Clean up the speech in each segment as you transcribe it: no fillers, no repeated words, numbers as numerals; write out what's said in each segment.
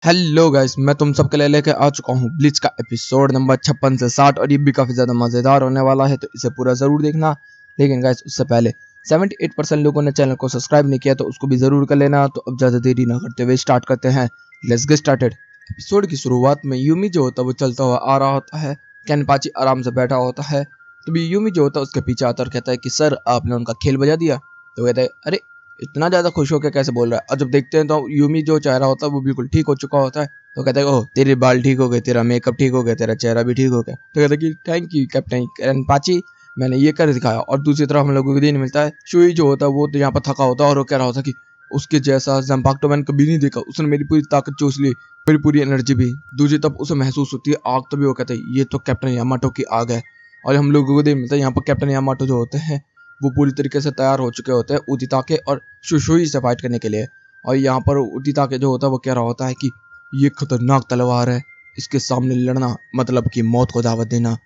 Hello guys, मैं तुम सबके लिए लेके आ चुका हूँ ब्लिच का एपिसोड नंबर 56 से 60 और ये भी काफ़ी ज़्यादा मज़ेदार होने वाला है, तो इसे पूरा ज़रूर देखना। लेकिन गाइस उससे पहले 78% लोगों ने चैनल को सब्सक्राइब नहीं किया, तो उसको भी ज़रूर कर लेना। तो अब ज़्यादा देरी ना करते हुए स्टार्ट करते हैं। Let's get started. एपिसोड की शुरुआत में यूमी जो होता है वो चलता हुआ आ रहा होता है। केनपाची आराम से बैठा होता है। तो भी यूमी जो होता है उसके पीछे आता और कहता है कि सर, आपने उनका खेल बजा दिया। तो कहता है, अरे इतना ज़्यादा खुश होकर कैसे बोल रहा है। और जब देखते हैं तो यूमी जो चेहरा होता है वो बिल्कुल ठीक हो चुका होता है। तो कहता है, ओह तेरे बाल ठीक हो गए, तेरा मेकअप ठीक हो गया, तेरा चेहरा भी ठीक हो गया। तो कहता है कि थैंक यू कैप्टन केनपाची, मैंने ये कर दिखाया। और दूसरी तरफ हम लोगों को दिन मिलता है, शुई जो होता है वो तो यहाँ पर थका होता है और वो कह रहा होता है कि उसके जैसा जंपाक्टो मैंने कभी नहीं देखा, उसने मेरी पूरी ताकत चूस ली, मेरी पूरी एनर्जी भी। दूसरी तरफ उसे महसूस होती है आग, तभी वो कहते हैं ये तो कैप्टन यामाटो की आग है। और हम लोगों को दिन मिलता है यहाँ पर कैप्टन यामाटो जो होते हैं वो पूरी तरीके से तैयार हो चुके होते हैं उदिताके और शुशुई से फाइट करने के लिए। और यहाँ पर उदिताके जो होता है वो कह रहा होता है कि ये खतरनाक तलवार है, इसके सामने लड़ना मतलब कि मौत को दावत देना।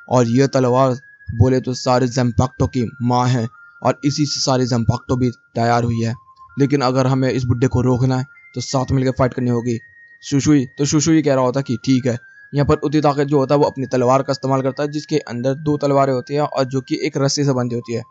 और यह तलवार बोले तो सारे जंपाक्टो की माँ है और इसी से सारी जंपाक्टो भी तैयार हुई है। लेकिन अगर हमें इस बुड्ढे को रोकना है तो साथ मिलकर फाइट करनी होगी। शुशुई कह रहा होता कि ठीक है। यहाँ पर उदिताके जो होता है वो अपनी तलवार का इस्तेमाल करता है, जिसके अंदर दो तलवारें होती हैं और जो कि एक रस्सी से बंधी होती है।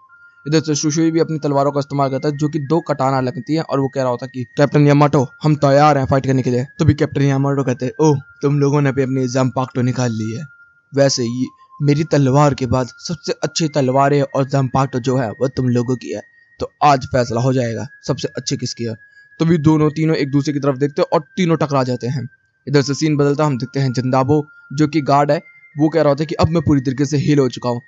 इधर से शुशुई भी अपनी तलवारों का इस्तेमाल करता है, जो कि दो कटाना लगती है। और वो कह रहा होता है कि कैप्टन यामाटो, हम तैयार हैं फाइट करने के लिए। तो भी कैप्टन यामाटो कहते हैं, ओह तुम लोगों ने भी अपनी जंपाक्टो निकाल ली है। वैसे ये मेरी तलवार के बाद सबसे अच्छी तलवार है और जंपाक्टो जो है वो तुम लोगों की है। तो आज फैसला हो जाएगा सबसे अच्छी किसकी है। तो भी दोनों तीनों एक दूसरे की तरफ देखते हैं और तीनों टकरा जाते हैं। इधर से सीन बदलता, हम देखते हैं जिंदाबो जो कि गार्ड है, वो कह रहा होता है कि अब मैं पूरी तरीके से हील हो चुका हूँ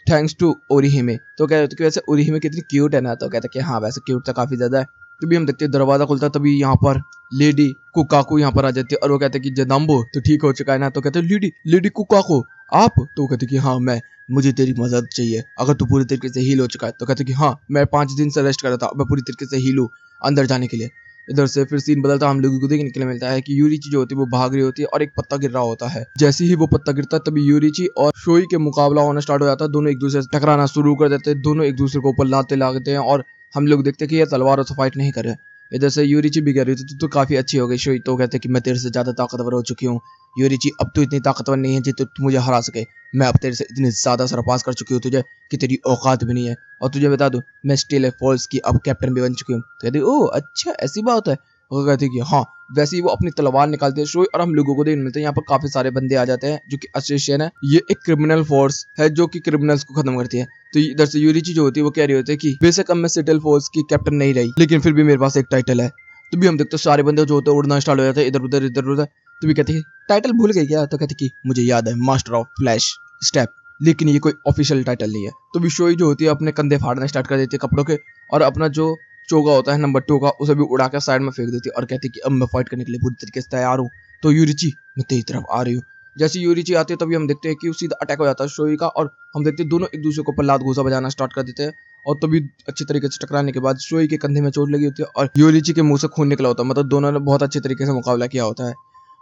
थैंक्स टू ओरिहिमे। तो कह रहे थे कि वैसे ओरिहिमे कितनी क्यूट है ना। तो कहते कि हाँ वैसे क्यूट तो काफी ज्यादा है। तभी हम देखते हैं दरवाजा खुलता है, तभी यहाँ पर लेडी कुकाकू यहाँ पर आ जाती है और वो कहते हैं कि जदाम्बो तो ठीक हो चुका है ना। तो कहते हैं लेडी लेडी कुकाकू आप। तो वो कहते कि हाँ मैं, मुझे तेरी मदद चाहिए अगर तू पूरी तरीके से हील हो चुका है। तो कहते कि हाँ मैं 5 दिन से रेस्ट कर रहा था, मैं पूरी तरीके से हील हूँ अंदर जाने के लिए। इधर से फिर सीन बदलता, हम लोगों को देखने के लिए मिलता है कि यूरिची जो होती है वो भाग रही होती है और एक पत्ता गिर रहा होता है। जैसे ही वो पत्ता गिरता है तभी यूरिची और शोई के मुकाबला होना स्टार्ट हो जाता है। दोनों एक दूसरे से टकराना शुरू कर देते हैं, दोनों एक दूसरे को ऊपर लाते लागते हैं और हम लोग देखते हैं कि ये तलवारों से फाइट नहीं कर रहे। इधर से यूरिची भी कह रही थी तो काफी अच्छी हो गई शोई। तो कहते कि मैं तेरे से ज्यादा ताकतवर हो चुकी हूँ यूरिची, अब तू इतनी ताकतवर नहीं है जी तो मुझे हरा सके। मैं अब तेरे से इतनी ज्यादा सरपास कर चुकी हूँ तुझे कि तेरी औकात भी नहीं है। और तुझे बता दूं, मैं स्टील फोर्स की अब कैप्टन भी बन चुकी हूँ। तो कहती ओह अच्छा ऐसी बात है। वो कहती कि हाँ। वैसे ही वो अपनी तलवार निकालते हैं शोई और हम लोगों को देखने मिलते हैं यहाँ पर काफी सारे बंदे आ जाते हैं जो कि एसोसिएशन है। ये एक क्रिमिनल फोर्स है जो कि क्रिमिनल्स को खत्म करती है। तो इधर से यूरिची जो होती है वो कह रही होती है कि बेशक अब मैं सिटल फोर्स की कैप्टन नहीं रही, लेकिन फिर भी मेरे पास एक टाइटल है। तो भी हम देखते हैं सारे बंदे जो होते हैं उड़ना स्टार्ट हो जाते हैं इधर उधर। तो भी कहते हैं टाइटल भूल गई क्या। तो कहते कि मुझे याद है, मास्टर ऑफ फ्लैश स्टेप, लेकिन ये कोई ऑफिशियल टाइटल नहीं है। तो भी शोई जो होती है अपने कंधे फाड़ना स्टार्ट कर देती है कपड़ों के और अपना जो चोगा होता है नंबर 2 का उसे भी उड़ा कर साइड में फेंक देती है और कहती है कि अब मैं फाइट करने के लिए पूरी तरीके से तैयार हूँ। तो यूरिची मैं तेरी तरफ आ रही हूँ। जैसे यूरिची आती है तभी हम देखते हैं कि सीधा अटैक हो जाता है शोई का और हम देखते हैं दोनों एक दूसरे को लात घूसा बजाना स्टार्ट कर देते हैं। और तभी अच्छी तरीके से टकराने के बाद शोई के कंधे में चोट लगी होती है और यूरिची के मुंह से खून निकला होता है। मतलब दोनों ने बहुत अच्छे तरीके से मुकाबला किया होता है।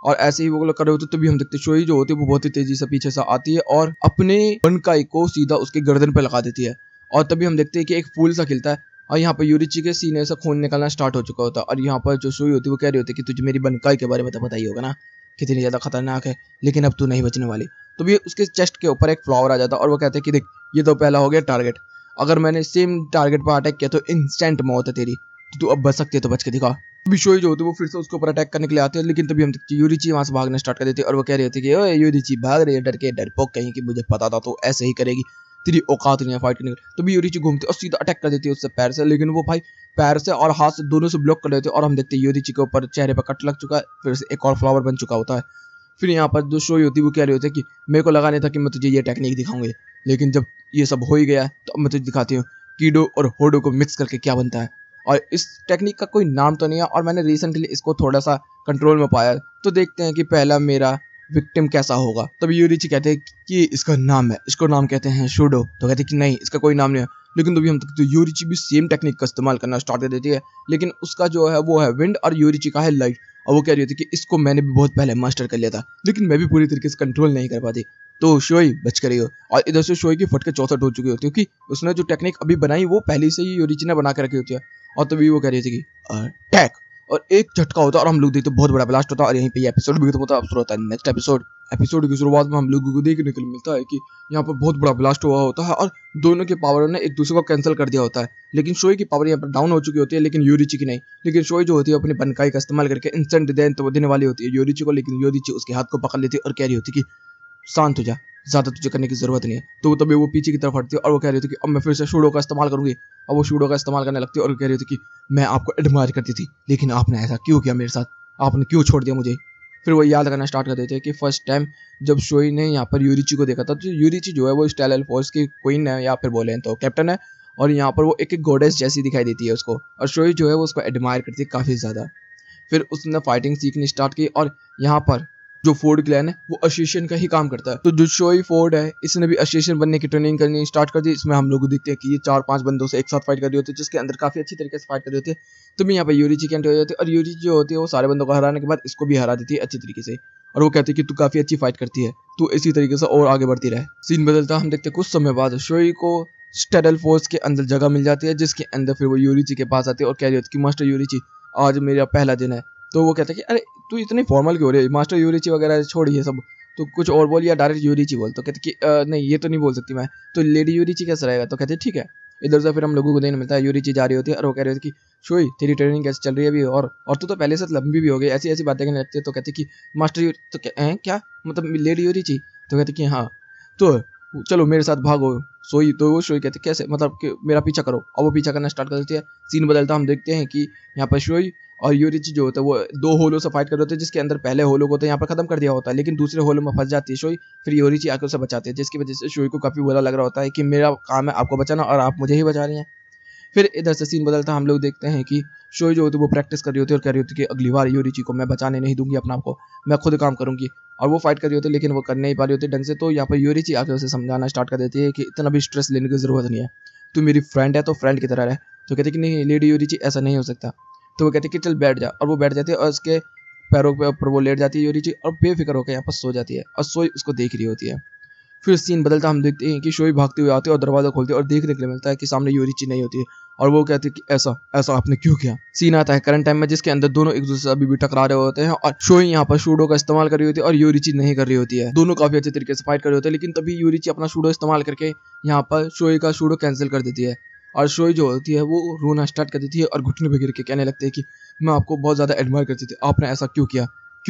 और ऐसे ही वो लोग कर रहे होते तभी हम देखते शोई जो होती है वो बहुत ही तेजी से पीछे से आती है और अपने बनकाई को सीधा उसके गर्दन पे लगा देती है। और तभी हम देखते हैं कि एक फूल सा खिलता है और यहाँ पर यूरिची के सीने से खून निकलना स्टार्ट हो चुका होता है। और यहाँ पर जो शोई होती है वो कह रही होती है कि तुझे मेरी बनकाई के बारे में तो पता ही होगा ना, कितनी ज्यादा खतरनाक है, लेकिन अब तू नहीं बचने वाली। तो भी उसके चेस्ट के ऊपर एक फ्लावर आ जाता है और वो कहते हैं कि देख ये तो पहला हो गया टारगेट, अगर मैंने सेम टारगेट पर अटैक किया तो इंस्टेंट मौत है तेरी, तो तू अब बच सकती है तो बच के दिखा। तभी शोई जो होती है वो फिर से उसके ऊपर अटैक करने के लिए आते हैं, लेकिन तभी हम यूरिची वहां से भागना स्टार्ट कर देती है और वो कह रही होती है कि ओए यूरिची भाग रही है डर के, डरपोक कहीं कि मुझे पता था तो ऐसे ही करेगी, तेरी औकात नहीं है फाइट करने की। तभी यूरिची घूमती और सीधा अटैक कर देती है उससे पैर से, लेकिन वो भाई पैर से और हाथ से दोनों से ब्लॉक कर देते हैं और हम देखते हैं यूरिची के ऊपर चेहरे पर कट लग चुका है, फिर से एक और फ्लावर बन चुका होता है। फिर यहाँ पर जो शोई होती है वो कह रही होती है कि मेरे को लगा नहीं था कि मैं तुझे ये टेक्निक दिखाऊंगी, लेकिन जब ये सब हो ही गया तो अब मैं तुझे दिखाती हूँ कीडो और होडो को मिक्स करके क्या बनता है। और इस टेक्निक का कोई नाम तो नहीं है और मैंने रिसेंटली इसको थोड़ा सा कंट्रोल में पाया, तो देखते हैं कि पहला मेरा विक्टिम कैसा होगा। तभी यूरिची कहते हैं कि इसका नाम है, इसको नाम कहते हैं शूडो। तो कहते हैं कि नहीं इसका कोई नाम नहीं है, लेकिन तभी हम तो यूरिची भी सेम टेक्निक का इस्तेमाल करना स्टार्ट कर देती है, लेकिन उसका जो है वो है विंड और यूरिची का है लाइट। और वो कह रही थी कि इसको मैंने भी बहुत पहले मास्टर कर लिया था, लेकिन मैं भी पूरी तरीके से कंट्रोल नहीं कर पाती। तो शोई बच कर रही हो और इधर से शोई की फटके 64 हो चुकी होती है क्योंकि उसने जो टेक्निक अभी बनाई वो पहले से ही यूरिची ने बना के रखी होती है। और तभी वो कह रही थी कि अटैक। और एक झटका होता है और हम लोग देखते बहुत बड़ा ब्लास्ट होता है और यहीं पे ये एपिसोड भी खत्म होता है। अब शुरू होता है नेक्स्ट एपिसोड। एपिसोड की शुरुआत में हम लोगों को देखने को मिलता है कि यहाँ पर बहुत बड़ा ब्लास्ट हुआ होता है और दोनों के पावर ने एक दूसरे को कैंसिल कर दिया होता है। लेकिन शोई की पावर यहाँ पर डाउन हो चुकी होती है, लेकिन यूरिची की नहीं। लेकिन शोई जो होती है अपनी बनकाई का इस्तेमाल करके इंस्टेंट डेथ देने वाली होती है यूरिची को, लेकिन यूरिची उसके हाथ को पकड़ लेती है और कह रही होती है कि शांत हो जा, ज्यादा तुझे करने की जरूरत नहीं है। तो तभी वो पीछे की तरफ हटती है और वो कह रही थी कि अब मैं फिर से शूडो का इस्तेमाल करूंगी। अब वो शूडो का इस्तेमाल करने लगती है और कह रही थी कि मैं आपको एडमायर करती थी, लेकिन आपने ऐसा क्यों किया मेरे साथ, आपने क्यों छोड़ दिया मुझे। फिर वो याद करना स्टार्ट कर देते हैं कि फर्स्ट टाइम जब शोई ने यहाँ पर यूरिची को देखा था, तो यूरिची जो है वो स्टेलर फोर्स की क्वीन है या फिर बोले तो कैप्टन है, और यहाँ पर वो एक गॉडेस जैसी दिखाई देती है उसको, और शोई जो है वो उसको एडमायर करती है काफी ज्यादा। फिर उसने फाइटिंग सीखनी स्टार्ट की और यहाँ पर जो फोर्ड क्लैन है वो एसोसिएशन का ही काम करता है। तो जो शोई फोर्ड है इसने भी एसोसिएशन बनने की ट्रेनिंग करनी स्टार्ट कर दी। इसमें हम लोग देखते हैं कि ये 4-5 बंदों से एक साथ फाइट कर रही होती है, जिसके अंदर काफी अच्छी तरीके से फाइट कर रही होती है। तो मैं यहाँ पे यूरिची की एंट्री हो जाती है और यूरिची जो होती है वो सारे बंदों को हराने के बाद इसको भी हरा देती है अच्छी तरीके से, और वो कहती है कि तू काफी अच्छी फाइट करती है, तू इसी तरीके से और आगे बढ़ती रहे। सीन बदलता हम देखते कुछ समय बाद शोई को स्टेडल फोर्स के अंदर जगह मिल जाती है, जिसके अंदर फिर वो यूरिची के पास आती है और कह रही होती है कि मास्टर यूरिची आज मेरा पहला दिन है। तो वो कहता है कि अरे तू इतनी फॉर्मल क्यों हो रही है, मास्टर यूरिची वगैरह छोड़ी है सब, तो कुछ और बोल या डायरेक्ट यूरिची बोल। तो कहते कि नहीं ये तो नहीं बोल सकती मैं, तो लेडी यूरिची कैसे रहेगा। तो कहते ठीक है। इधर से फिर हम लोगों को देखने मिलता है यूरिची जा रही होती है और वो कह रही होती है कि शोई तेरी ट्रेनिंग कैसे चल रही है अभी, और तू तो पहले से लंबी भी हो गई, ऐसी ऐसी बातें करने लगती है। तो कहते कि मास्टर तो क्या मतलब लेडी यूरिची। तो कहते कि हाँ तो चलो मेरे साथ भागो। सोई तो वो शोई कहते कैसे, मतलब कि मेरा पीछा करो, और वो पीछा करना स्टार्ट कर देती है। सीन बदलता हम देखते हैं कि यहाँ पर शोई और यूरिची जो होता है वो 2 होलो से फाइट कर रहे होते हैं, जिसके अंदर पहले होलो को तो यहाँ पर खत्म कर दिया होता है, लेकिन दूसरे होलो में फंस जाती है शोई। फिर यूरिची आकर उसे बचाते हैं, जिसकी वजह से शोई को काफी बुरा लग रहा होता है कि मेरा काम है आपको बचाना और आप मुझे ही बचा रही हैं। फिर इधर से सीन बदलता हम लोग देखते हैं कि शोई जो होती है वो प्रैक्टिस कर रही होती है और कह रही होती है कि अगली बार यूरिची को मैं बचाने नहीं दूंगी अपना आपको, मैं खुद काम करूंगी। और वो फाइट कर रही होती है लेकिन वो कर नहीं पा रही होती ढंग से। तो यहाँ पर यूरिची आके उसे समझाना स्टार्ट कर देती है कि इतना भी स्ट्रेस लेने की जरूरत नहीं है, तू मेरी फ्रेंड है तो फ्रेंड की तरह रहे। तो कहते कि नहीं लेडी यूरिची ऐसा नहीं हो सकता। तो वो कहते कि चल बैठ जा, और वो बैठ जाती है और उसके पैरों के ऊपर वो लेट जाती है यूरिची और बेफिक्र होकर यहाँ पर सो जाती है, और सोई उसको देख रही होती है। फिर सीन बदलता हम देखते हैं कि शोई भागते हुए आते हैं और दरवाजा खोलते हैं और देखने के लिए मिलता है कि सामने यूरिची नहीं होती है, और वो कहते हैं कि ऐसा ऐसा आपने क्यों किया। सीन आता है करंट टाइम में, जिसके अंदर दोनों एक दूसरे से अभी भी टकरा रहे होते हैं और शोई यहाँ पर शूडो का इस्तेमाल कर रही होती है और यूरिची नहीं कर रही होती है। दोनों काफी अच्छे तरीके से फाइट कर रहे होते हैं, लेकिन तभी यूरिची अपना शूडो इस्तेमाल करके यहाँ पर शोई का शूडो कैंसिल कर देती है, और शोई जो होती है वो रोना स्टार्ट कर देती है और घुटने पे गिर के कहने लगती है कि मैं आपको बहुत ज्यादा एडमायर करती थी, आपने ऐसा क्यों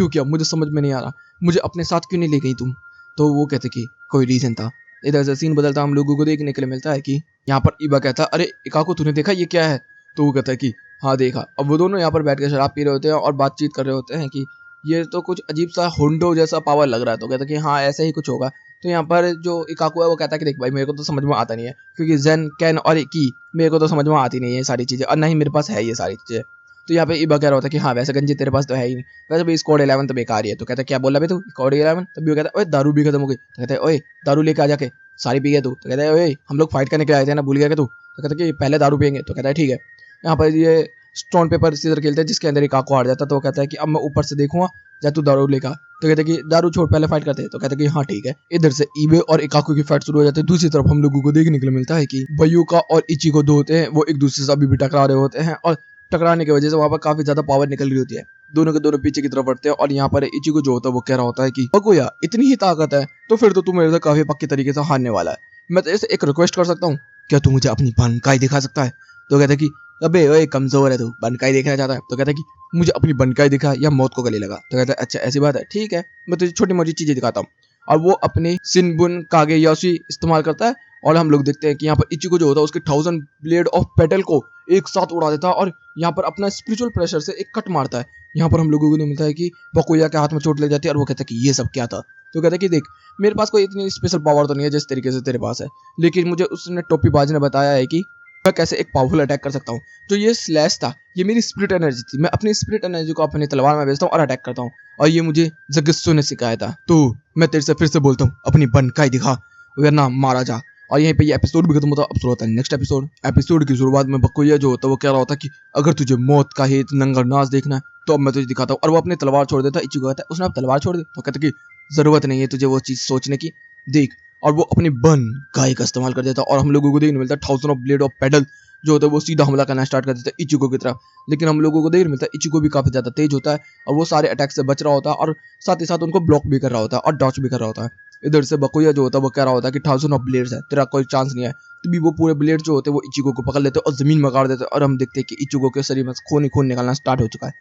किया मुझे समझ में नहीं आ रहा, मुझे अपने साथ क्यों नहीं ले गई तुम। तो वो कहते कि कोई रीजन था। इधर से सीन बदलता हम लोगों को देखने के लिए मिलता है कि यहाँ पर ईबा कहता है अरे इकाको तूने देखा ये क्या है। तो वो कहता है कि हाँ देखा। अब वो दोनों यहाँ पर बैठ के शराब पी रहे होते हैं और बातचीत कर रहे होते हैं कि ये तो कुछ अजीब सा हुंडो जैसा पावर लग रहा है। तो कहता है कि हाँ ऐसा ही कुछ होगा। तो यहाँ पर जो इकाको है वो कहता है कि देख भाई मेरे को तो समझ में आता नहीं है, क्योंकि जेन कैन और की मेरे को तो समझ में आती नहीं है ये सारी चीजें, और ना ही मेरे पास है ये सारी चीजें। तो यहाँ पे ईबा कह रहा होता है कि हाँ वैसे गंजी तेरे पास तो है ही नहीं, वैसे भी स्क्वाड 11 तो बेकार ही है। तो कहता है क्या बोला भाई तू स्क्वाड 11। तभी वो कहता है ओए दारू भी खत्म हो गई। तो कहता है ओए दारू लेके आ जाके सारी पी गया तू। तो कहता है ओए हम लोग फाइट करने के लिए आए थे ना, भूल गया क्या तू। तो कहता है कि पहले दारू पियेंगे। तो कहता है ठीक है। यहाँ पर ये स्टोन पेपर सीजर खेलते हैं, जिसके अंदर इकाको हार जाता है। तो वो कहता है कि अब मैं ऊपर से देखूंगा या तू दारू लेकर। तो कहते हैं कि दारू छोड़ पहले फाइट करते हैं। तो कहते हैं कि हाँ ठीक है। इधर से ईबे और इकाको की फाइट शुरू हो जाती है। दूसरी तरफ हम लोगों को देखने के लिए मिलता है कि बयूका और इचिको दो होते हैं, वो एक दूसरे से अभी भी टकरा रहे होते हैं, और टकराने की वजह से वहां पर काफी ज्यादा पावर निकल रही होती है। दोनों के दोनों पीछे की तरफ बढ़ते हैं, और यहाँ पर इचिको जो होता है वो कह रहा होता है कि बकुया इतनी ही ताकत है तो फिर तो तू मेरे से काफी पक्की तरीके से हारने वाला है। मैं तेरे से एक रिक्वेस्ट कर सकता हूँ, क्या तू मुझे अपनी बनकाई दिखा सकता है। तो कहता है कि अबे ओए कमजोर है तू, बनकाई देखना चाहता है। तो कहता है कि मुझे अपनी बनकाई दिखा या मौत को गले लगा। तो कहता है अच्छा ऐसी बात है, ठीक है मैं तुझे छोटी मोटी चीजें दिखाता हूँ। और वो अपनी सिनबुन कागे याशी इस्तेमाल करता है, और हम लोग देखते हैं कि यहाँ पर इचिको जो होता है उसके 1000 ब्लेड ऑफ पेटल को एक साथ उड़ा देता है और यहाँ पर अपना स्पिरिचुअल प्रेशर से एक कट मारता है। यहाँ पर हम लोगों को नहीं मिलता है कि बकुया के हाथ में चोट लग जाती है और वो कहता है कि ये सब क्या था। तो कहता है कि देख मेरे पास कोई इतनी स्पेशल पावर तो नहीं है जिस तरीके से तेरे पास है, लेकिन मुझे उसने टोपीबाज ने बताया है कि मैं कैसे एक पावरफुल अटैक कर सकता हूँ। जो ये स्लैश था ये मेरी स्पिरिट एनर्जी थी, मैं अपनी स्पिरिट एनर्जी को अपनी तलवार में भेजता हूँ और अटैक करता हूँ, और ये मुझे जगित्सु ने सिखाया था। तो मैं तेरे से फिर से बोलता हूँ अपनी बनकाई दिखा वरना मारा जा। और यहीं पे ये एपिसोड भी खत्म होता है। अब शुरू होता है नेक्स्ट एपिसोड। एपिसोड की शुरुआत में बकुया जो होता है वो कह रहा होता है कि अगर तुझे मौत का ही नंगा नाच देखना है तो अब मैं तुझे दिखाता हूँ, और वो अपनी तलवार छोड़ देता है। इचिको कहता है उसने अब तलवार छोड़ दी। तो कहता है कि जरूरत नहीं है तुझे वो चीज सोचने की, देख। और वो अपनी बन गाय का इस्तेमाल कर देता है, और हम लोगों को देखने मिलता है 1000 ऑफ ब्लेड ऑफ पेडल जो होता है वो सीधा हमला करना स्टार्ट कर देता है इचिको की तरफ। लेकिन हम लोगों को देर मिलता है, इचिको भी काफी ज्यादा तेज होता है और वो सारे अटैक से बच रहा होता है और साथ ही साथ उनको ब्लॉक भी कर रहा होता है और डॉच भी कर रहा होता है। इधर से बकुया जो होता है वो कह रहा होता है कि 1000 ऑफ ब्लेड्स है, तेरा कोई चांस नहीं है। तभी वो पूरे ब्लेड जो होते हैं वो इचिको को पकड़ लेते हैं और जमीन में गाड़ देते हैं और हम देखते हैं कि इचिको के शरीर में खून ही खून निकलना स्टार्ट हो चुका है।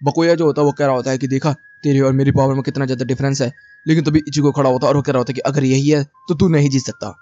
बकुया जो होता है वो कह रहा होता है कि देखा तेरी और मेरी पावर में कितना ज्यादा डिफरेंस है। लेकिन तभी इचिको खड़ा होता है और वो कह रहा होता है कि अगर यही है तो तू नहीं जीत सकता।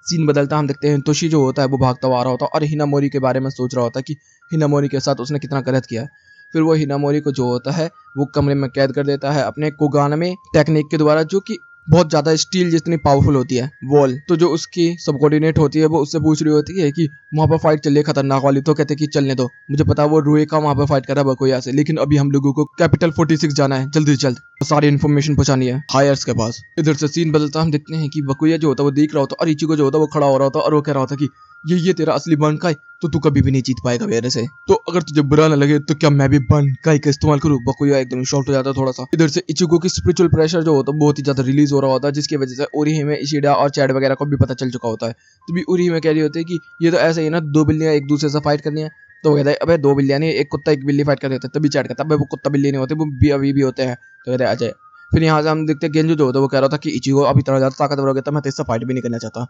सीन बदलता हम देखते हैं तोशी जो होता है वो भागता हुआ आ रहा होता है और हिनामोरी के बारे में सोच रहा होता है कि हिनामोरी के साथ उसने कितना गलत किया है। फिर वो हिनामोरी को जो होता है वो कमरे में कैद कर देता है अपने कोगान में टेक्निक के द्वारा, जो कि बहुत ज्यादा स्टील जितनी पावरफुल होती है वॉल। तो जो उसकी सबऑर्डिनेट होती है वो उससे पूछ रही होती है कि वहां पर फाइट चल रही है खतरनाक वाली, तो कहते कि चलने दो, मुझे पता है वो रुए का वहां पर फाइट कर रहा है बकुया से, लेकिन अभी हम लोगों को कैपिटल 46 जाना है, जल्दी से जल्द सारी इन्फॉर्मेशन पहुंचानी है हायर्स के पास। इधर से सीन बदलता हम देखते हैं कि बकुया जो होता है वो देख रहा होता और इचिको जो होता है वो खड़ा हो रहा होता और वो कह रहा होता कि ये तेरा असली बनकाई, तो तू कभी भी नहीं जीत पाएगा मेरे से। तो अगर तुझे बुरा ना लगे तो क्या मैं भी बनकाई का इस्तेमाल करूं? बकुया एकदम शॉक्ड हो जाता है थोड़ा सा। इधर से इचिको की स्पिरिचुअल प्रेशर जो होता है बहुत ही ज्यादा रिलीज हो रहा होता है, जिसकी वजह से ओरिहिमे, इशिडा और चैड वगैरह को भी पता चल चुका होता है। तभी ओरिहिमे कह रही होती है कि ये तो ऐसे ही ना, दो बिल्लियां एक दूसरे से फाइट करनी है। तो वो कहता है अबे दो बिल्लियां नहीं, एक कुत्ता एक बिल्ली फाइट कर रहे होते हैं। तभी चैड कहता है वो कुत्ता बिल्ली नहीं होते, वो भी अभी भी होते हैं। तो कहते हैं अजय। फिर यहाँ से हम देखते हैं गेंजो जो होता है वो कह रहा था कि इचिको अभी इतना ज्यादा ताकतवर हो गया था, मैं तेरे से फाइट भी नहीं करना चाहता।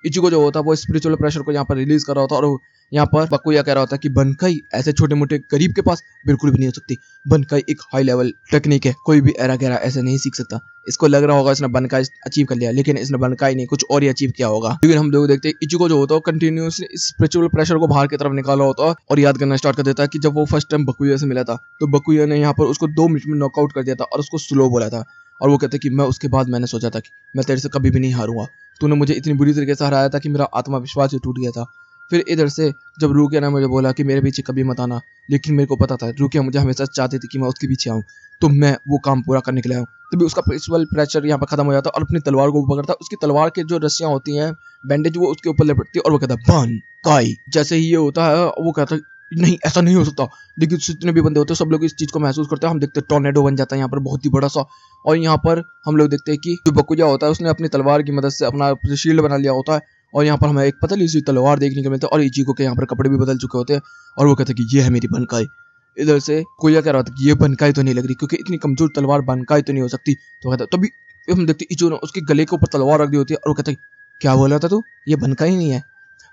इचिको जो होता है वो स्पिरिचुअल प्रेशर को यहाँ पर रिलीज कर रहा होता और यहाँ पर बकुया कह रहा होता है कि बनकाई ऐसे छोटे मोटे गरीब के पास बिल्कुल भी नहीं हो सकती। बनकाई एक हाई लेवल टेक्निक है, कोई भी एरा गैरा ऐसे नहीं सीख सकता। इसको लग रहा होगा इसने बनकाई अचीव कर लिया, लेकिन इसने बनकाई नहीं कुछ और ही अचीव किया होगा। लेकिन हम लोग देखते हैं इचिको जो होता है कंटिन्यूसली स्पिरिचुअल प्रेशर को बाहर की तरफ निकाला होता है और याद करना स्टार्ट कर देता है कि जब वो फर्स्ट टाइम बकुया से मिला था तो बकुया ने यहाँ पर उसको 2 मिनट में नॉकआउट कर दिया था और उसको स्लो बोला था। और वो कहते कि मैं उसके बाद मैंने सोचा था कि मैं तेरे से कभी भी नहीं हारूंगा, तूने मुझे इतनी बुरी तरीके से हराया था कि मेरा आत्मविश्वास ही टूट गया था। फिर इधर से जब रूकिया ने मुझे बोला कि मेरे पीछे कभी मत आना, लेकिन मेरे को पता था रूकिया मुझे हमेशा चाहती थी कि मैं उसके पीछे आऊँ, तो मैं वो काम पूरा करने के लिए आऊँ। तभी उसका स्पिरिचुअल प्रेशर यहाँ पर खत्म हो जाता है और अपनी तलवार को पकड़ता है। उसकी तलवार के जो रस्सियां होती हैं बैंडेज वो उसके ऊपर लपटती है और वो कहता है बन काई। जैसे ही ये होता है वो कहता है नहीं ऐसा नहीं हो सकता, लेकिन जितने भी बंदे होते हैं सब लोग इस चीज को महसूस करते हैं। हम देखते हैं टॉर्नेडो बन जाता है यहाँ पर बहुत ही बड़ा सा, और यहाँ पर हम लोग देखते हैं कि जो बकुया होता है उसने अपनी तलवार की मदद से अपना शील्ड बना लिया होता है और यहाँ पर हमें एक पतली सी तलवार देखने को मिलता है और इचिको के यहाँ पर कपड़े भी बदल चुके होते हैं और वो कहते हैं कि ये है मेरी बनकाई। इधर से कोया कह रहा था कि ये बनकाई तो नहीं लग रही, क्योंकि इतनी कमजोर तलवार बनकाई तो नहीं हो सकती। तो कहता तभी हम देखते इचिको ने उसके गले के ऊपर तलवार रख दी होती है और वो कहता है क्या बोल रहा था तू, ये बनकाई नहीं है।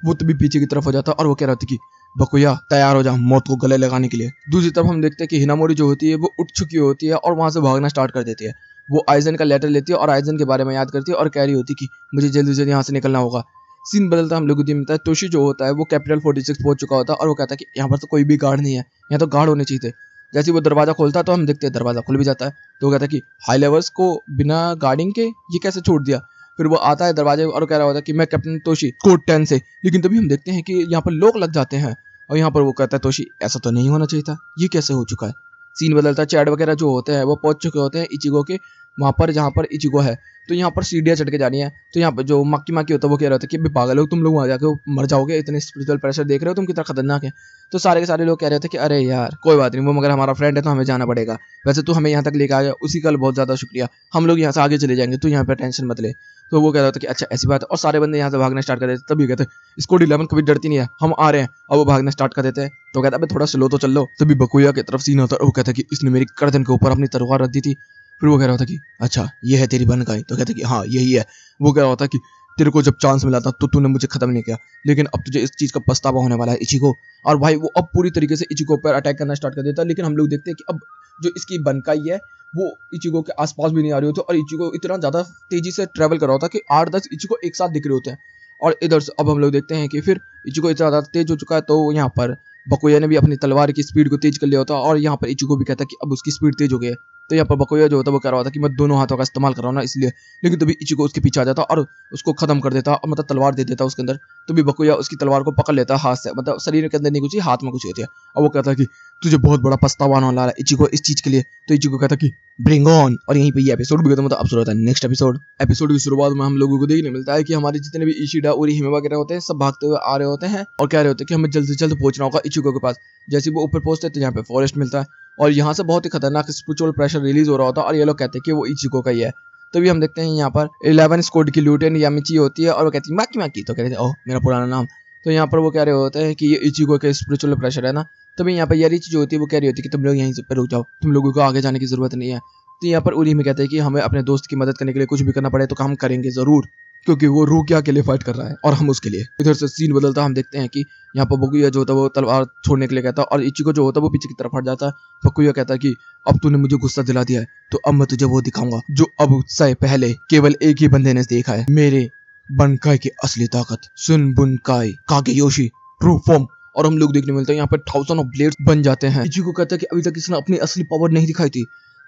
वो तभी पीछे की तरफ हो जाता है और वो कह रहा था कि बकुया तैयार हो जा मौत को गले लगाने के लिए। दूसरी तरफ हम देखते हैं कि हिनामोरी जो होती है वो उठ चुकी होती है और वहां से भागना स्टार्ट कर देती है। वो आइजन का लेटर लेती है और आइजन के बारे में याद करती है और कह रही होती है कि मुझे जल्दी से यहाँ से निकलना होगा। सीन बदलता हम लोगों को मिलता है तोशी जो होता है वो कैपिटल 46 पहुंच चुका होता है और वो कहता है कि यहाँ पर तो कोई भी गार्ड नहीं है, यहाँ तो गार्ड होने चाहिए थे। जैसे वो दरवाजा खोलता है तो हम देखते हैं दरवाजा खुल भी जाता है। तो वो कहता है कि हाई लेवल्स को बिना गार्डिंग के ये कैसे छोड़ दिया। फिर वो आता है दरवाजे और कह रहा होता है कि मैं कैप्टन तोशी कोड 10 से, लेकिन तभी हम देखते हैं कि यहाँ पर लोग लग जाते हैं और यहाँ पर वो कहता है तोशी ऐसा तो नहीं होना चाहिए था, ये कैसे हो चुका है। सीन बदलता है, चैड वगैरह जो होते हैं वो पहुंच चुके होते हैं इचिगो के वहां पर जहाँ पर इचिगो है। तो यहाँ पर सीढ़ियाँ चढ़ के जानी है। तो यहाँ पर जो मक्की होता है वो कह रहा था कि पागल हो तुम लोग, वहां जाके मर जाओगे, इतने स्पिरिचुअल प्रेशर देख रहे हो तुम कितना खतरनाक है। तो सारे के सारे लोग कह रहे थे कि अरे यार कोई बात नहीं, वो मगर हमारा फ्रेंड है तो हमें जाना पड़ेगा, वैसे तू हमें यहाँ तक लेकर आया उसी का बहुत ज्यादा शुक्रिया, हम लोग यहाँ से आगे चले जाएंगे, तू यहाँ पर टेंशन मत ले। तो वो कह रहा था कि अच्छा ऐसी बात है, और सारे बंदे यहाँ से भागना स्टार्ट कर देते। तभी कहते स्कोड 11 कभी डरती नहीं है, हम आ रहे हैं। अब वो भागना स्टार्ट कर देते हैं। तो कहता है थोड़ा स्लो तो चल लो। तभी बकुया की तरफ सीन होता है, वो कहता है कि इसने मेरी गर्दन के ऊपर अपनी तलवार रख दी थी। फिर वो कह रहा था कि अच्छा ये है तेरी बनकाई, तो कहता है कि हाँ यही है। वो कह रहा था कि तेरे को जब चांस मिला था तो तूने मुझे खत्म नहीं किया, लेकिन अब तुझे इस चीज का पछतावा होने वाला है इचिको। और भाई वो अब पूरी तरीके से इचिको पर अटैक करना स्टार्ट कर देता है। लेकिन हम लोग देखते हैं कि अब जो इसकी बनकाई है वो इचिको के आसपास भी नहीं आ रही होती और इचिको इतना ज्यादा तेजी से ट्रेवल कर रहा होता है कि 8-10 इचिको एक साथ दिख रहे होते हैं। और इधर से अब हम लोग देखते हैं कि फिर इचिको इतना ज्यादा तेज हो चुका है तो यहाँ पर बकुया ने भी अपनी तलवार की स्पीड को तेज कर लिया होता है और यहाँ पर इचिको भी कहता है कि अब उसकी स्पीड तेज हो गई है। तो यहाँ पर बकुया जो होता है वो कह रहा होता है कि मैं दोनों हाथों का इस्तेमाल कर रहा हूँ ना इसलिए, लेकिन तभी इचिको उसके पीछे आ जाता और उसको खत्म कर देता, मतलब तलवार दे देता उसके अंदर। तो भी बकुया उसकी तलवार को पकड़ लेता हाथ से, मतलब शरीर के अंदर नहीं कुछ हाथ में कुछ होती है। और वो कहता है कि तुझे बहुत बड़ा पछतावा होने वाला है इचिको इस चीज के लिए। तो इचिको कहता है कि ब्रिंग ऑन। और यहीं पे ये एपिसोड भी खत्म होता है। अब शुरू होता है नेक्स्ट एपिसोड की शुरुआत में हम लोगों को देखने मिलता है कि हमारे जितने भी इशिडा ओरिहिमे वगैरह होते हैं सब भागते हुए आ रहे होते हैं और कह रहे होते हैं कि हमें जल्द से जल्द पहुंचना होगा इचिको के पास। जैसे वो ऊपर पहुंचते तो यहाँ पे फॉरेस्ट मिलता है और यहाँ से बहुत ही खतरनाक स्पिरिचुअल प्रेशर रिलीज हो रहा होता है और ये लोग कहते हैं कि वो इचिको का ही है। तभी हम देखते हैं यहाँ पर 11 स्क्वाड की ल्यूटेन यामिची होती है और वो कहती है माकी माकी, तो कहते हैं ओह मेरा पुराना नाम। तो यहाँ पर वो कह रहे होते हैं कि ये इचिगो का स्पिरिचुअल प्रेशर है ना। तभी यहाँ पर यारिची जो होती है वो कह रही होती है कि तुम लोग यहीं पे रुक जाओ, तुम लोगों को आगे जाने की जरूरत नहीं है। तो यहाँ पर उरी में कहते हैं कि हमें अपने दोस्त की मदद करने के लिए कुछ भी करना पड़े तो हम करेंगे जरूर, क्योंकि वो रूकिया के लिए फाइट कर रहा है और हम उसके लिए। इधर से सीन बदलता हम देखते हैं कि यहाँ पर बकुया जो होता है वो तलवार छोड़ने के लिए कहता है और इचिगो जो होता है वो पीछे की तरफ हट जाता है। बकुया कहता है कि अब तूने मुझे गुस्सा दिला दिया है तो अब मैं तुझे वो दिखाऊंगा जो अब से पहले केवल एक ही बंदे ने देखा है, मेरे बनकाई की असली ताकत, सुन बुनकाई कागेयोशी ट्रू फॉर्म। और हम लोग देखने मिलते हैं यहाँ पर 1000 ऑफ ब्लेड्स बन जाते हैं। इचिगो कहता है कि अभी तक इसने अपनी असली पावर नहीं दिखाई थी।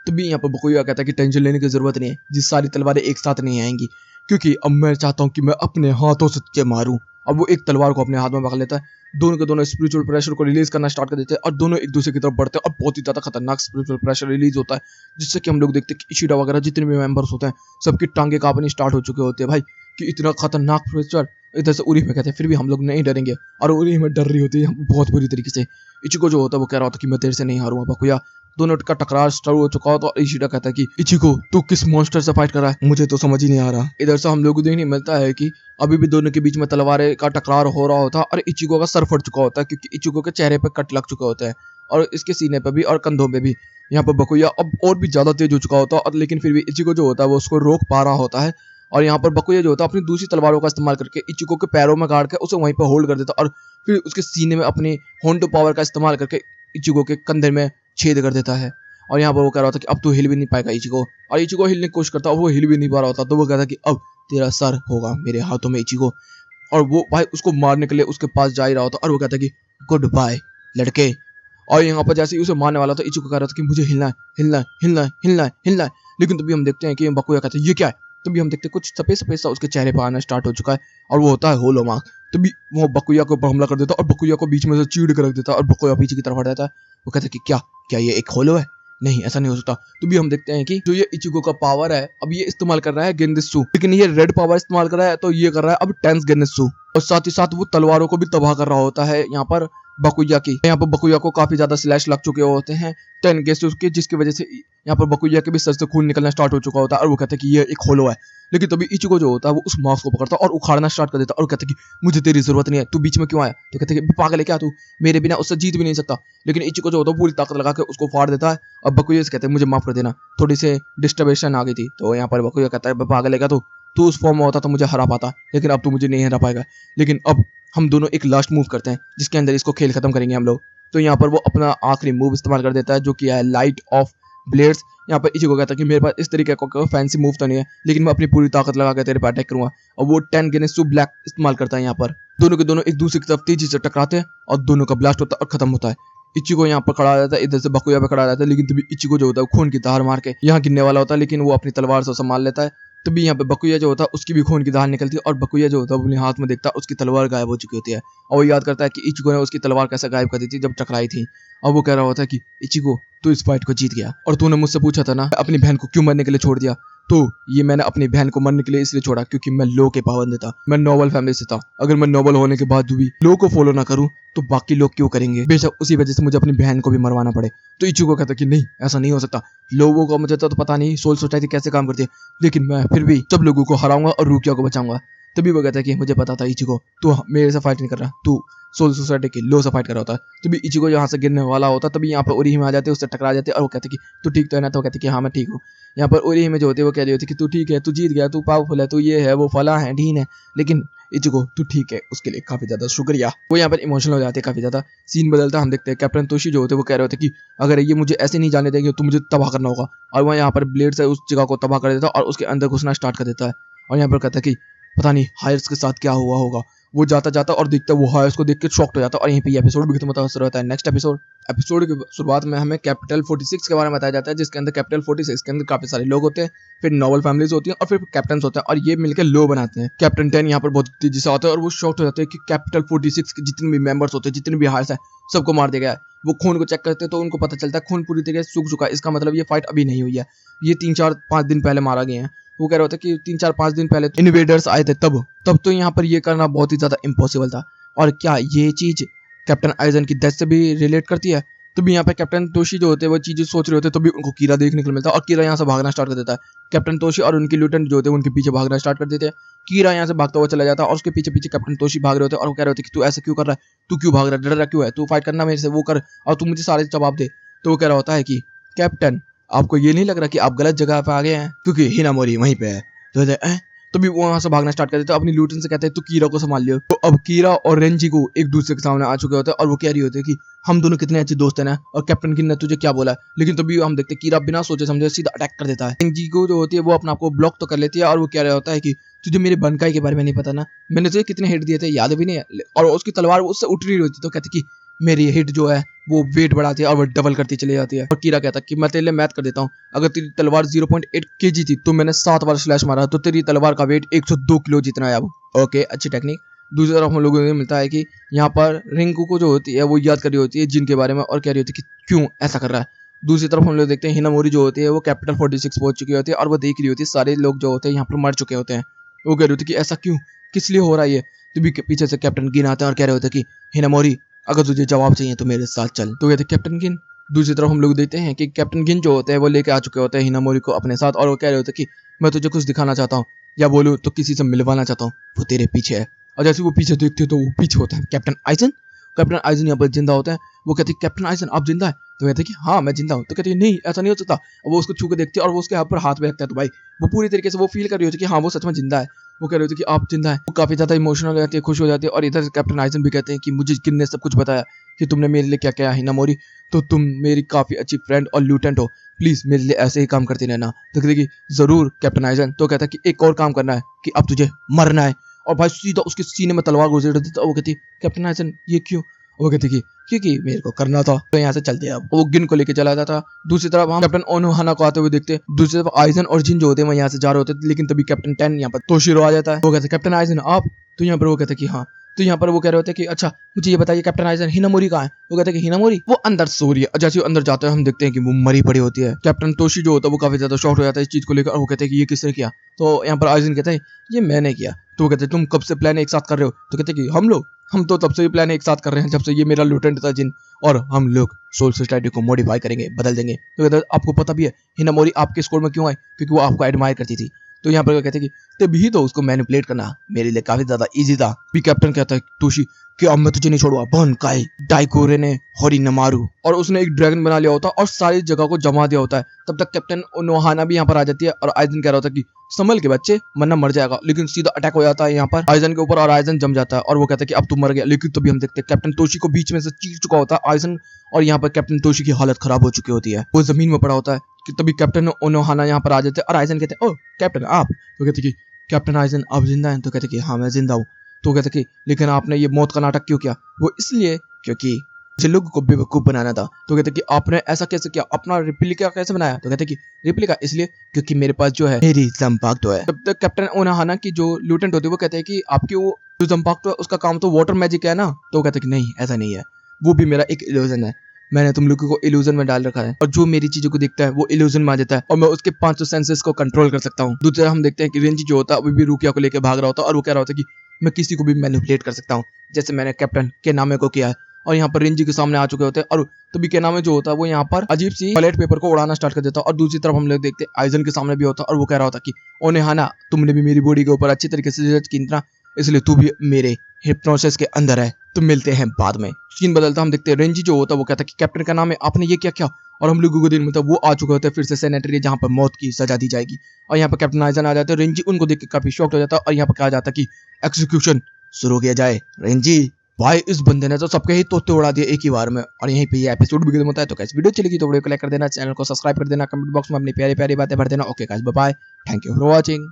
तभी यहाँ पर बकुया कहता है कि टेंशन लेने की जरूरत नहीं है, जिस सारी तलवारें एक साथ नहीं आएंगी, क्योंकि अब मैं चाहता हूँ कि मैं अपने हाथों से तुझे मारूं। अब वो एक तलवार को अपने हाथ में पकड़ लेता है, दोनों के दोनों स्पिरिचुअल प्रेशर को रिलीज करना स्टार्ट कर देते हैं और दोनों एक दूसरे की तरफ बढ़ते हैं और बहुत ही ज्यादा खतरनाक स्पिरिचुअल प्रेशर रिलीज होता है, जिससे कि हम लोग देखते हैं कि इशिडा वगैरह जितने भी मेंबर्स होते हैं सबकी टांगे कांपनी स्टार्ट हो चुके होते हैं भाई, कि इतना खतरनाक प्रेशर। इधर से उरी में कहते हैं फिर भी हम लोग नहीं डरेंगे, और उरी में डर रही होती है बहुत बुरी तरीके से। इचिगो जो होता है वो कह रहा होता है कि मैं तेरे से नहीं हारूंगा बकुया। दोनों का टकरार स्टार्ट हो चुका होता और इशिडा कहता है कि इचिगो तू किस मॉन्स्टर से फाइट कर रहा है, मुझे तो समझ ही नहीं आ रहा। इधर से हम लोग को देखने मिलता है कि अभी भी दोनों के बीच में तलवारें का टकरार हो रहा होता है और इचिगो का सर फट चुका होता है, क्योंकि इचिगो के चेहरे पर कट लग चुका होता है और इसके सीने पर भी और कंधों पे भी। यहाँ पर बकुया अब और भी ज्यादा तेज हो चुका होता है और लेकिन फिर भी इचिगो जो होता है वो उसको रोक पा रहा होता है। और यहाँ पर बकुया जो होता है अपनी दूसरी तलवारों का इस्तेमाल करके इचिगो के पैरों में गाड़ के उसे वहीं पर होल्ड कर देता है और फिर उसके सीने में अपनी होंडो पावर का इस्तेमाल करके इचिगो के कंधे में छेद कर देता है। और यहाँ पर वो कह रहा था कि अब तो हिल भी नहीं पाएगा इचिगो, और इचिगो हिलने की कोशिश करता है और वो हिल भी नहीं पा रहा होता। तो वो कहता कि अब तेरा सर होगा मेरे हाथों में इचिगो। और वो भाई उसको मारने के लिए उसके पास जा ही रहा होता और वो कहता कि गुड बाय लड़के। और यहाँ पर जैसे ही उसे मारने वाला था इचिगो कह रहा था कि मुझे हिलना है हिलना है हिलना है हिलना है हिलना है। लेकिन तभी हम देखते हैं कि बकुया कहता है ये क्या है। तभी हम देखते हैं कुछ सफेद सफेद सा उसके चेहरे पर आना स्टार्ट हो चुका है और वो होता है होलो मार्क। तभी वो बकुया के ऊपर हमला कर देता और बकुया को बीच में से चीड़ कर रख देता और बकुया पीछे की तरफ हट जाता है। वो कहता है कि क्या क्या ये एक होलो है, नहीं ऐसा नहीं हो सकता। तो भी हम देखते हैं कि जो ये इचिगो का पावर है अब ये इस्तेमाल कर रहा है गेंदेत्सु, लेकिन ये रेड पावर इस्तेमाल कर रहा है तो ये कर रहा है अब टेंस गेंदेत्सु। और साथ ही साथ वो तलवारों को भी तबाह कर रहा होता है यहाँ पर बकुया की। यहाँ पर बकुया को काफी ज्यादा स्लैश लग चुके होते हैं टेन गेंदेत्सु के, जिसकी वजह से यहाँ पर बकुया के भी सर से खून निकलना स्टार्ट हो चुका होता है और वो कहता है कि ये एक होलो है। लेकिन तभी इचिगो जो होता है वो उस मास्क को पकड़ता और उखाड़ना स्टार्ट कर देता और कहता है कि मुझे तेरी जरूरत नहीं है, तू बीच में क्यों आया। तो कहते हैं कि पागल है क्या तू, मेरे बिना उससे जीत भी नहीं सकता। लेकिन इचिगो जो होता है पूरी ताकत लगा के उसको फाड़ देता है। अब बकुया से कहते हैं मुझे माफ कर देना, थोड़ी सी डिस्टर्बेशन आ गई थी। तो यहाँ पर बकुया कहता है पागल है क्या तू उस फॉर्म में होता तो मुझे हरा पाता, लेकिन अब तू मुझे नहीं हरा पाएगा। लेकिन अब हम दोनों एक लास्ट मूव करते हैं जिसके अंदर इसको खेल खत्म करेंगे हम लोग। तो यहाँ पर वो अपना आखिरी मूव इस्तेमाल कर देता है जो कि है लाइट ऑफ ब्लेड्स। यहाँ पर इचिगो कहता है कि मेरे पास इस तरीके का फैंसी मूव तो नहीं है, लेकिन मैं अपनी पूरी ताकत लगा के तेरे पर अटैक करूंगा। और वो 10 गेंदेत्सु ब्लैक इस्तेमाल करता है। यहाँ पर दोनों के दोनों एक दूसरे की तरफ तेजी से टकराते हैं और दोनों का ब्लास्ट होता है और खत्म होता है। इचिगो यहाँ पर खड़ा रहता है, इधर से बकुया पे खड़ा रहता है, लेकिन तभी इचिगो जो होता है खून की धार मार के यहाँ गिरने वाला होता है, लेकिन वो अपनी तलवार से संभाल लेता है। तभी यहाँ पे बकुया जो होता है उसकी भी खून की धार निकलती है और बकुया जो होता है अपने हाथ में देखता है उसकी तलवार गायब हो चुकी होती है। और वो याद करता है कि इचिगो ने उसकी तलवार कैसे गायब कर दी थी जब टकराई थी। और वो कह रहा होता है कि इचिगो तू इस फाइट को जीत गया, और तूने मुझसे पूछा था ना अपनी बहन को क्यों मरने के लिए छोड़ दिया, तो ये मैंने अपनी बहन को मरने के लिए इसलिए छोड़ा क्योंकि मैं लो के पाबंद था, मैं नोबल फैमिली से था। अगर मैं नोबल होने के बाद भी लो को फॉलो ना करूं तो बाकी लोग क्यों करेंगे, बेशक उसी वजह से मुझे अपनी बहन को भी मरवाना पड़े। तो इचिगो कहता कि नहीं ऐसा नहीं हो सकता, लोगों को मुझे तो पता नहीं सोल सोसाइटी कैसे काम करती है, लेकिन मैं फिर भी सब लोगों को हराऊंगा और रूकिया को बचाऊंगा। तभी वो कहता है कि मुझे पता था इचिगो तू मेरे से फाइट नहीं कर रहा, तू सोल सोसाइटी के लो से फाइट कर रहा होता है। तभी इचिगो यहाँ से गिरने वाला होता तभी यहाँ पर ओरिहिमे आ जाते, उससे टकरा जाते और वो कहते कि तू ठीक तो है ना। तो कहते कि हाँ मैं ठीक हूँ। यहाँ पर ओरिहिमे जो होती है वो कह रही होती कि तू ठीक है, तू जीत गया, तू पावरफुल है, तू ये है वो फला है ढीन है, लेकिन इचिगो तू ठीक है, उसके लिए काफी ज्यादा शुक्रिया। वो यहाँ पर इमोशनल हो जाते हैं काफी ज्यादा। सीन बदलता हम देखते हैं कैप्टन तोशी जो होते हैं वो कह रहे होते कि अगर ये मुझे ऐसे नहीं जाने देंगे तो मुझे तबाह करना होगा। और वह यहाँ पर ब्लेड से उस जगह को तबाह कर देता है और उसके अंदर घुसना स्टार्ट कर देता है। और यहाँ पर कहता है कि पता नहीं हायर्स के साथ क्या हुआ होगा। वो जाता जाता और देखता वो हायर्स को देख के शॉक्ड हो जाता है। और यहीं पे ये एपिसोड भी खत्म होता है। नेक्स्ट एपिसोड की शुरुआत में हमें कैपिटल 46 के बारे में बताया जाता है, जिसके अंदर कैपिटल 46 के अंदर काफी सारे लोग होते हैं, फिर नॉवल फैमिलीज होती हैं और फिर कैप्टन होते हैं और ये मिलकर लो बनाते हैं। कैप्टन 10 यहाँ पर बहुत तेजी से आता है और वो शॉक्ड हो जाते हैं कि कैपिटल 46 के जितने भी मेंबर्स होते हैं, जितने भी हायर्स हैं, सबको मार दिया गया है। वो खून को चेक करते हैं तो उनको पता चलता है खून पूरी तरीके से सूख चुका है, इसका मतलब ये फाइट अभी नहीं हुई है, ये 3-4-5 दिन पहले मारा गया है। वो कह रहे होते कि 3-4-5 दिन पहले इन्वेडर्स आए थे तब तो यहाँ पर ये करना बहुत ही ज्यादा इम्पॉसिबल था। और क्या ये चीज कैप्टन आइजन की डेथ से भी रिलेट करती है? तभी यहाँ पे कैप्टन तोशी जो होते हैं वो चीजें सोच रहे होते हैं, तभी उनको कीरा देखने को मिलता है और कीरा यहाँ से भागना स्टार्ट कर देता है। कैप्टन तोशी और उनके लिeutenant जो होते हैं उनके पीछे भागना स्टार्ट कर देते हैं। कीरा यहाँ से भागता हुआ चला जाता है और उसके पीछे पीछे कैप्टन तोशी भाग रहे होते हैं और वो कह रहे होते हैं कि तू ऐसा क्यों कर रहा है, तू क्यों भाग रहा है, डर रहा क्यों है, तू फाइट करना मेरे से, वो कर और तू मुझे सारे जवाब दे। तो वो कह रहा होता है कि कैप्टन आपको ये नहीं लग रहा कि आप गलत जगह पे आ गए हैं, क्योंकि हिनामोरी वहीं पे है। तो भी वो वहां से भागना स्टार्ट कर देते हैं, अपनी लिeutenant से कहते हैं तू कीरा को संभाल लियो। तो अब कीरा और रेंजी को एक दूसरे के सामने आ चुके होते हैं और वो कह रही होती है कि हम दोनों कितने अच्छे दोस्त हैं ना, और कैप्टन किन ने तुझे क्या बोला है। लेकिन तभी हम देखते हैं कीरा बिना सोचे समझे सीधा अटैक कर देता है। रेंजी को जो होती है वो अपने आप को ब्लॉक तो कर लेती है और वो कह रहा होता है कि तुझे मेरे बनकाई के बारे में नहीं पता ना, मैंने तुझे कितने हिट दिए थे याद भी नहीं है। और उसकी तलवार उससे उठ नहीं रही होती, तो कहती कि मेरी हिट जो है वो वेट बढ़ाती है और वो डबल करती चली जाती है। और कीरा कहता है कि मैं तेरे लिए मैथ कर देता हूँ, अगर तेरी तलवार 0.8 kg थी तो मैंने 7 बार स्लैश मारा, तो तेरी तलवार का वेट 102 किलो जितना है अब। ओके, अच्छी टेक्निक। दूसरी तरफ हम लोगों को मिलता है कि यहाँ पर रिंकू को जो होती है वो याद कर रही होती है जिन के बारे में और कह रही होती है कि क्यों ऐसा कर रहा है। दूसरी तरफ हम लोग देखते हैं हिनामोरी जो होती है वो कैपिटल 46 पहुंच चुकी होती है और वो देख रही होती है सारे लोग जो होते हैं यहाँ पर मर चुके होते हैं। वो कह रही होती है कि ऐसा क्यों, किस लिए हो रहा है ये। तभी पीछे से कैप्टन गिन आते हैं और कह रहे होते हैं कि हिनामोरी अगर तुझे जवाब चाहिए तो मेरे साथ चल। तो कहते कैप्टन गिन। दूसरी तरफ हम लोग देखते हैं कि कैप्टन गिन जो होते हैं वो लेके आ चुके होते हैं हिनामोरी को अपने साथ और वो कह रहे होते हैं कि मैं तुझे कुछ दिखाना चाहता हूँ, या बोलूँ तो किसी से मिलवाना चाहता हूँ, वो तेरे पीछे है। और जैसे वो पीछे देखते तो वो पीछे होता है कैप्टन आइजन। कैप्टन आइजन यहाँ पर जिंदा होता है। वो कहते हैं कैप्टन आइजन आप जिंदा है। तो कहते हैं कि हाँ मैं जिंदा हूँ। तो कहते हैं नहीं ऐसा नहीं हो सकता। वो उसको छू के देखते हैं और वो उसके ऊपर हाथ में रखता है, तो भाई वो पूरी तरीके से वो फील कर रही होती है कि हाँ वो सच में जिंदा है। वो कह रहे होते कि आप जिंदा है। वो काफी ज्यादा इमोशनल हो जाती है, खुश हो जाती है। और इधर कैप्टन आइजन भी कहते हैं कि मुझे किन ने सब कुछ बताया कि तुमने मेरे लिए क्या क्या हिनामोरी, तो तुम मेरी काफी अच्छी फ्रेंड और लिeutenant हो, प्लीज मेरे लिए ऐसे ही काम करते रहना। तो कहते कि जरूर कैप्टन आइजन। तो कहता है कि एक और काम करना है कि अब तुझे मरना है। और भाई सीधा उसके सीने में तलवार घुसेड़ देता। वो कहती कैप्टन आइजन ये क्यों। वो कहती कि क्योंकि मेरे को करना था, तो यहाँ से चलते हैं। अब वो गिन को लेके चला जाता। दूसरी तरफ हम कैप्टन ओनोहाना को आते हुए देखते हैं। दूसरी तरफ आइजन और जिन जो होते हैं वो यहाँ से जा रहे होते हैं, लेकिन तभी कैप्टन 10 यहाँ पर तोशिरो आ जाता है। वो कहते हैं कैप्टन आइजन आप। तो यहाँ पर वो कहते हैं कि हाँ। तो यहाँ पर वो कह रहे होते हैं कि अच्छा मुझे ये बताइए कैप्टन आइजन हिनामोरी कहाँ है। वो कहते हैं कि हिनामोरी वो अंदर सो रही है। जैसे वो अंदर जाते हैं हम देखते हैं कि वो मरी पड़ी होती है। कैप्टन तोशी जो होता है वो काफी ज्यादा शॉक हो जाता है इस चीज को लेकर और वो कहते हैं कि ये किसने किया। तो यहाँ पर आइजन कहते हैं ये मैंने किया। तो वो कहते हैं तुम कब से प्लान एक साथ कर रहे हो। तो कहते हैं कि हम तो तब से ही प्लान एक साथ कर रहे हैं जब से ये मेरा लिeutenant था जिन, और हम लोग सोल सोसाइटी को मॉडिफाई करेंगे, बदल देंगे। तो कहते हैं आपको पता भी है हिनामोरी आपके स्कोर में क्यों आए, क्योंकि वो आपको एडमायर करती थी। तो यहाँ पर कहते हैं कि तभी तो उसको मैनिपुलेट करना मेरे लिए काफी ज्यादा इजी था। भी कैप्टन कहता है तोशी कि अब मैं तुझे नहीं छोड़ूंगा, बन काई डाइकोरे ने होरी नमारू। और उसने एक ड्रैगन बना लिया होता है और सारी जगह को जमा दिया होता है। तब तक कैप्टन ओनोहाना भी यहाँ पर आ जाती है और आइजन कह रहा होता है कि संभल के बच्चे वरना मर जाएगा। लेकिन सीधा अटैक हो जाता है यहाँ पर आइजन के ऊपर और आइजन जम जाता है और वो कहता है कि अब तू मर गया। लेकिन तभी हम देखते हैं कैप्टन तोशी को बीच में से चीर चुका होता है आइजन, और यहाँ पर कैप्टन तोशी की हालत खराब हो चुकी होती है, वो जमीन में पड़ा होता है। कि तभी कैप्टन ओनोहाना यहाँ पर आ जाते हैं और आइजन कहते हैं ओ कैप्टन आप। तो कहते कि कैप्टन आइजन आप जिंदा हैं। तो कहते कि हाँ मैं जिंदा हूँ। तो कहते कि लेकिन आपने ये मौत का नाटक क्यों किया। वो इसलिए क्योंकि मुझे लोगों को बेवकूफ बनाना था। तो कहते कि आपने ऐसा कैसे किया, अपना रिप्लिका कैसे बनाया। तो कहते कि रिप्लिका इसलिए क्योंकि मेरे पास जो है मेरी जंपाक्टो है। तब तक कैप्टन ओनोहाना की जो लिeutenant होती है वो कहते हैं कि आपकी वो जो जंपाक्टो है उसका काम तो वाटर मैजिक है ना। तो कहते कि नहीं ऐसा नहीं है, वो भी मेरा एक इल्यूजन है, मैंने तुम लोगों को इल्यूजन में डाल रखा है और जो मेरी चीजों को देखता है वो इल्यूजन में आ जाता है और मैं उसके 5 सेंसेस को कंट्रोल कर सकता हूँ। दूसरे हम देखते हैं कि रेंजी जो होता है वो भी रुकिया को लेकर भाग रहा होता है और वो कह रहा होता है कि मैं किसी को भी मैनिपुलेट कर सकता हूँ, जैसे मैंने कैप्टन के नामे को किया है। और यहाँ पर रेंजी के सामने आ चुके होते हैं और तभी के नामे जो होता है वो यहाँ पर अजीब सी टॉयलेट पेपर को उड़ाना स्टार्ट कर देता है। और दूसरी तरफ हम लोग देखते हैं आइजन के सामने भी होता है और वो कह रहा होता है कि ओनेहाना तुमने भी मेरी बॉडी के ऊपर अच्छी तरीके से रिसर्च की ना, इसलिए तू भी मेरे हिप्नोसिस के अंदर है। तो मिलते हैं बाद में। सीन बदलता हम देखते हैं रेंजी जो होता है वो कहता है कि कैप्टन का नाम है, आपने ये क्या किया। और हम लोगों को दिन मतलब वो आ चुके होते हैं फिर से सेनेटरी जहाँ पर मौत की सजा दी जाएगी। और यहाँ पर कैप्टन आइजन आ जाते हैं। रेंजी उनको देख के काफी शॉक्ड हो जाता है और यहाँ पर कहा जाता है कि एक्सिक्यूशन शुरू किया जाए। रेंजी भाई इस बंदे ने तो सबके ही तोते उड़ा दिए एक ही बार में। और यहीं पे ये एपिसोड भी खत्म होता है। तो कैसे वीडियो चलेगी तो वीडियो को लाइक कर देना, चैनल को सब्सक्राइब कर देना, कमेंट बॉक्स में अपनी प्यारी प्यारी बातें भर देना। Okay guys bye bye, thank you for watching.